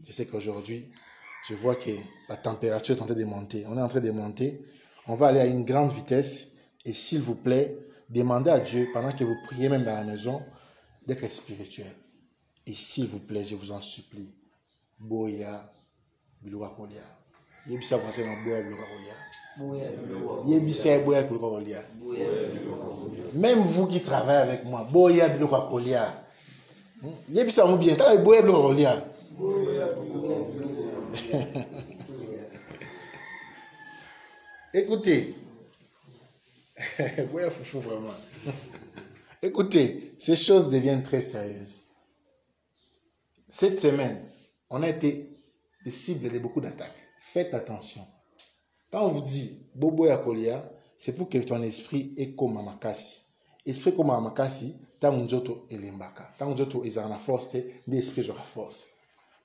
Je sais qu'aujourd'hui, je vois que la température est en train de monter. On est en train de monter. On va aller à une grande vitesse. Et s'il vous plaît, demandez à Dieu, pendant que vous priez même dans la maison, d'être spirituel. Et s'il vous plaît, je vous en supplie, Boya Biloua Kolia. Yebisa Français dans Boya Biloua Kolia. Yebisa Boya Biloua Kolia. Même vous qui travaillez avec moi, Boya Biloua Kolia. Yebisa mou bien, t'as Boya Biloua Kolia. Écoutez, Boya Foufou vraiment. Écoutez, ces choses deviennent très sérieuses. Cette semaine, on a été des cibles de beaucoup d'attaques. Faites attention. Quand on vous dit Bobo Yakolia, c'est pour que ton esprit est comme Amakasi. Esprit comme Amakasi, tant on joto elembaka. Tant on joto est en la force, l'esprit sur la force.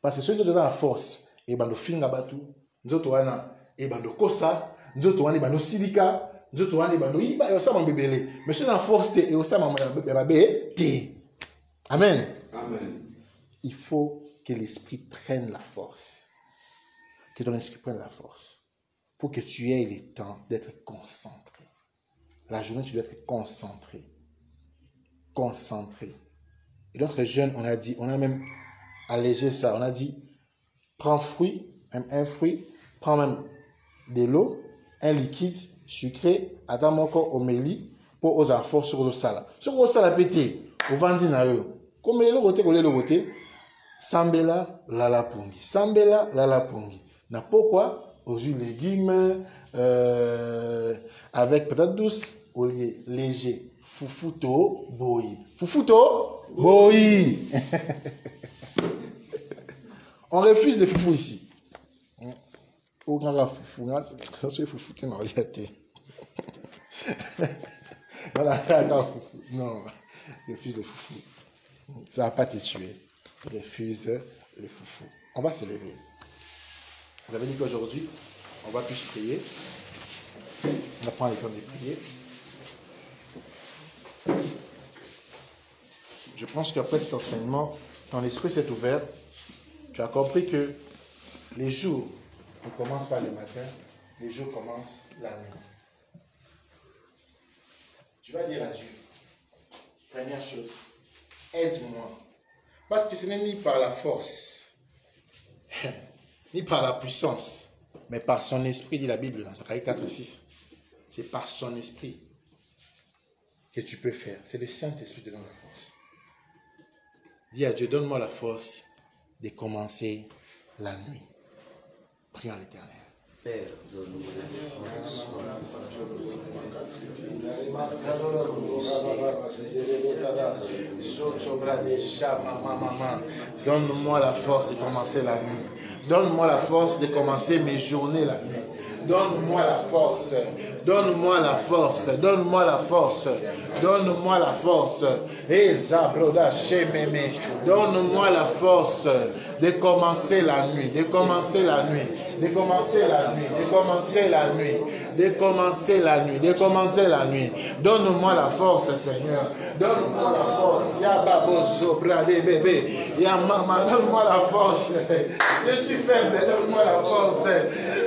Parce que ceux qui sont dans la force, et ben le finga batu, joto wana, et ben le kosa, joto wana, et ben le silika, joto wana, et ben le iba, et osama bebele. Mais ceux dans la force, et osama bebele, té. Amen.
Amen.
Il faut que l'esprit prenne la force. Que ton esprit prenne la force. Pour que tu aies le temps d'être concentré. La journée, tu dois être concentré. Concentré. Et d'autres jeunes, on a dit, on a même allégé ça. On a dit, prends fruit, même un fruit, prends même de l'eau, un liquide sucré, attends mon corps au méli, pour aux enfants sur le sala. Sur le sala pété, au vendi na eux. Comme le côté, Sambela lala pungi. Sambela lala pungi. Na pourquoi aux huiles légumes avec patate douce au lieu léger. Fufuto boi. Fufuto boi. On refuse les foufous ici. On a foufou. C'est foufou na oliate. Non, refuse les foufous. Ça va pas te tuer. Refuse les foufous. On va se lever. Vous avez dit qu'aujourd'hui, on va plus prier. On va prendre le temps de prier. Je pense qu'après cet enseignement, ton esprit s'est ouvert. Tu as compris que les jours ne commencent pas le matin, les jours commencent la nuit. Tu vas dire à Dieu, première chose, aide-moi. Parce que ce n'est ni par la force, ni par la puissance, mais par son esprit, dit la Bible dans Zacharie 4:6. C'est par son esprit que tu peux faire. C'est le Saint-Esprit qui te donne la force. Dis à Dieu, donne-moi la force de commencer la nuit. Prions à l'Éternel. Père, donne-moi la force. Donne-moi la force de commencer la nuit. Donne-moi la force de commencer mes journées la nuit. Donne-moi la force. Donne-moi la force. Donne-moi la force. Donne-moi la force. Donne-moi la force de commencer la nuit. De commencer la nuit. De commencer la nuit. De commencer la nuit. De commencer la nuit. De commencer la nuit. Donne-moi la force, Seigneur. Donne-moi la force. Yababoso, brade, bébé. Yamama, donne-moi la force. Je suis faible. Donne-moi la force.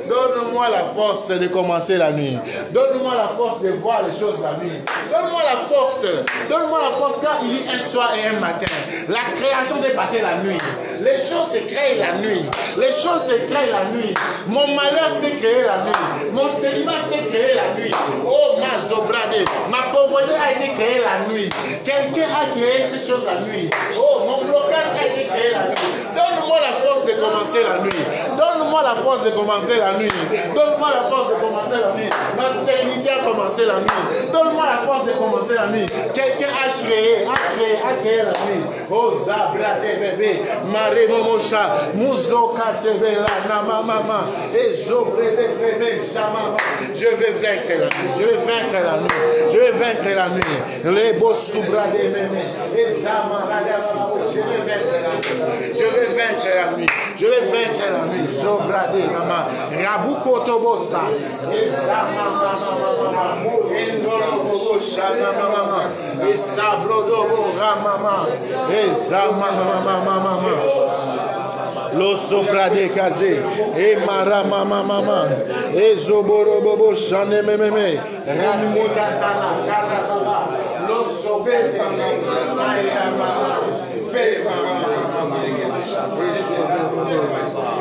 Donne-moi la force de commencer la nuit. Donne-moi la force de voir les choses la nuit. Donne-moi la force. Donne-moi la force car il y a un soir et un matin. La création s'est passée la nuit. Les choses se créent la nuit. Les choses se créent la nuit. Mon malheur s'est créé la nuit. Mon célibat s'est créé la nuit. Oh ma zobrade. Ma pauvreté a été créée la nuit. Quelqu'un a créé ces choses la nuit. Oh mon blocage a été créé la nuit. Donne-moi la force de commencer la nuit. Donne-moi la force de commencer la nuit. Donne-moi la force de commencer la nuit. Ma stérilité a commencé la nuit. Donne-moi la force de commencer la nuit. Quelqu'un a créé la nuit. Oh, Zabra de bébé, Marie Momocha, Mouzo Katsebela, Namamama, et Zobré de bébé, Chamama. Je vais vaincre la nuit. Je vais vaincre la nuit. Je vais vaincre la nuit. Les beaux soubras de mémé, et Zamara de je vais vaincre la nuit. Je vais vaincre la nuit. Je vais vaincre la nuit. Zobra de Mama, Rabuko Tobosa, et Zamama, et Ndolo Chamama, et Sabrodobo Ramama, et Zamama, Lo Sobra de Kazé, et Maramama, et Zoboro Bobo Chane Meme, Ramudatana, Karasaba, Lo Sobé,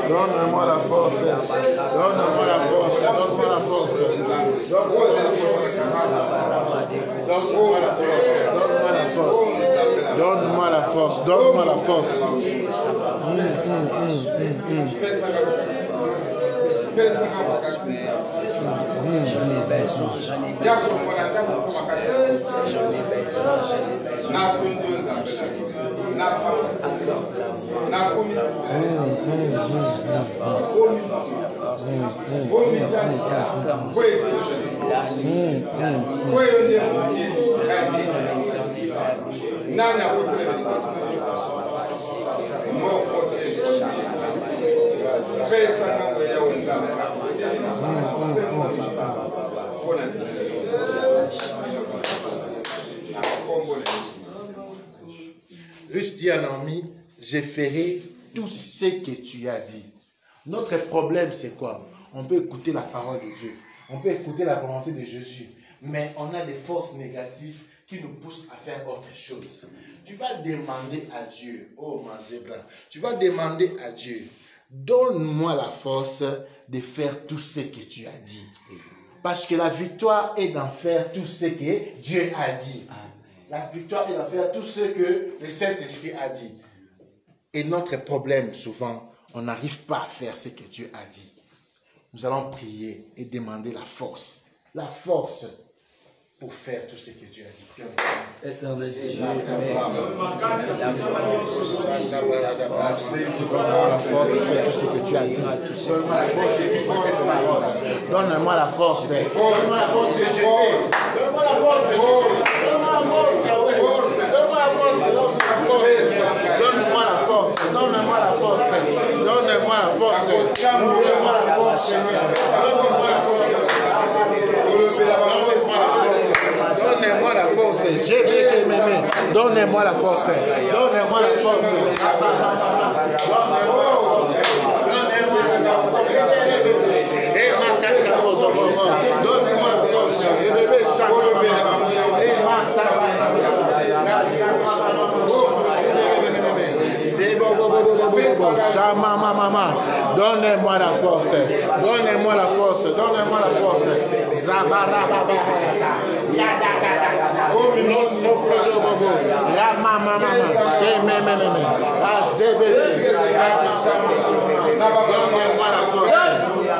donne-moi la force, donne-moi la force, donne-moi la force, donne-moi la force, donne-moi la force, donne-moi la force, donne-moi la force. Ruth dit à Naomi, je ferai tout ce que tu as dit. Notre problème, c'est quoi? On peut écouter la parole de Dieu. On peut écouter la volonté de Jésus. Mais on a des forces négatives qui nous poussent à faire autre chose. Tu vas demander à Dieu, oh ma zébra, tu vas demander à Dieu, donne-moi la force de faire tout ce que tu as dit. Parce que la victoire est d'en faire tout ce que Dieu a dit. La victoire est d'en faire tout ce que le Saint-Esprit a dit. Et notre problème, souvent, on n'arrive pas à faire ce que Dieu a dit. Nous allons prier et demander la force. La force pour faire tout ce que Dieu a dit. Éternel Dieu, donne-moi la force de faire tout ce que tu as dit. Donne-moi la force de vivre cette parole. Donne-moi la force. Donne-moi la force de gérer. Donne-moi la force de gérer. Donne-moi la force, Yahweh. Donne-moi la force. Donne-moi la force. Donne-moi la force. Donne-moi la force. Donne-moi la force, Seigneur. Donne-moi la force. Donnez-moi la force. J'ai vécu m'aimer. Donnez-moi la force. Donnez-moi la force. Et ma carte aux hommes. Donnez-moi la force. Et bébé chaque et ma c'est bon, maman. Donnez-moi la force. Donnez-moi la force. Donnez-moi la force. Zabara baba. Oh, non, souffle de bobo. La maman. J'ai même. Donnez-moi la force.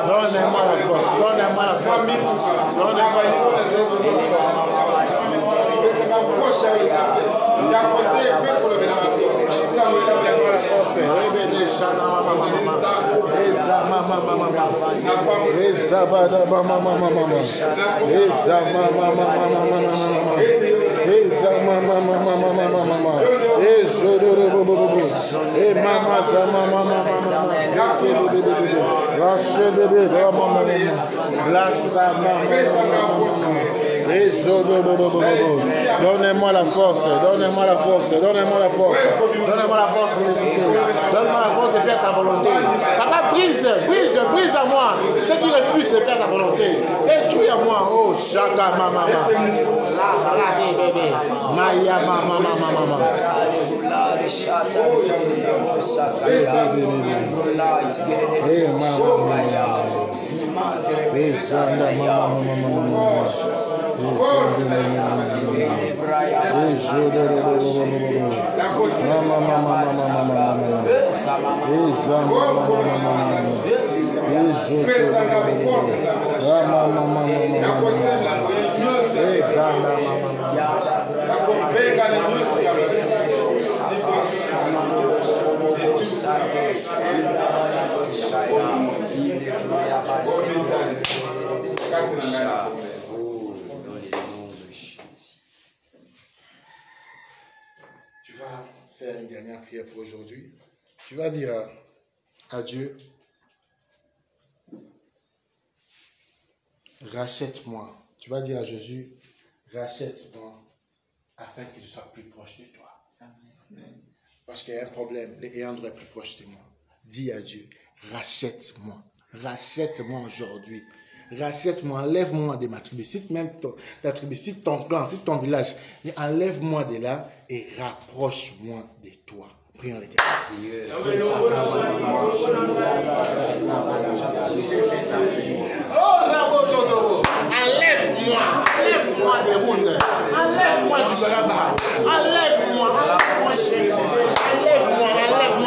Donnez-moi la force. Donnez-moi la force. Donnez-moi la Donnez-moi la force, donnez-moi la force, donnez-moi la force, donnez-moi la force de l'écouter, donne-moi la force de faire ta volonté. Papa, brise à moi ceux qui refusent de faire ta volonté. Détruis à moi, oh Chaka mama, bébé, Maya mama. Tu vas faire une dernière prière pour aujourd'hui. Tu vas dire à Dieu, rachète-moi. Tu vas dire à Jésus, rachète-moi afin que je sois plus proche de toi. Parce qu'il y a un problème, Léandre est plus proche de moi. Dis à Dieu, rachète-moi. Rachète-moi aujourd'hui. Rachète-moi, enlève-moi de ma tribu. Cite même ta tribu, cite ton clan, cite ton village. Enlève-moi de là et rapproche-moi de toi. Prions l'Éternel. Oh, Rabotodo, enlève-moi des rondes. Enlève-moi du baraba. Enlève-moi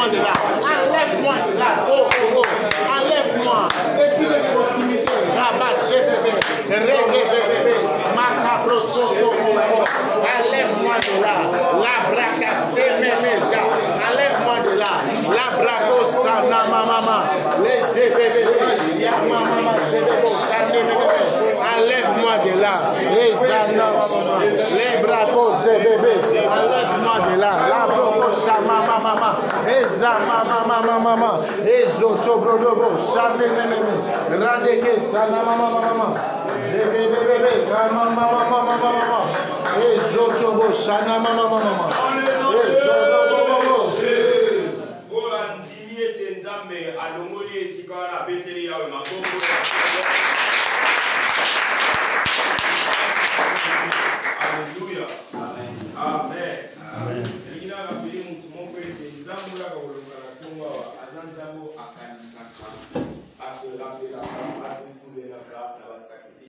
de là. Enlève-moi ça. Oh, oh, oh. Enlève-moi. Depuis de proximité. Rabat, bébé. Bébé. Macabro, soto. Enlève-moi de là. La braca, méméja. Enlève-moi de là. La braco, sana, maman. Les bébés. Ya maman, enlève-moi de là. Les sana, maman. Les bracos, bébés. Enlève-moi de là. La braco, sama, maman. Eza, maman. Ezo, tobrodobo. Sane, mémé. Radeke, sana, maman. Zébé, bébé. Maman. Ezo, tobo. Sana, maman. Ezo,
Alléluia. Amen. Amen.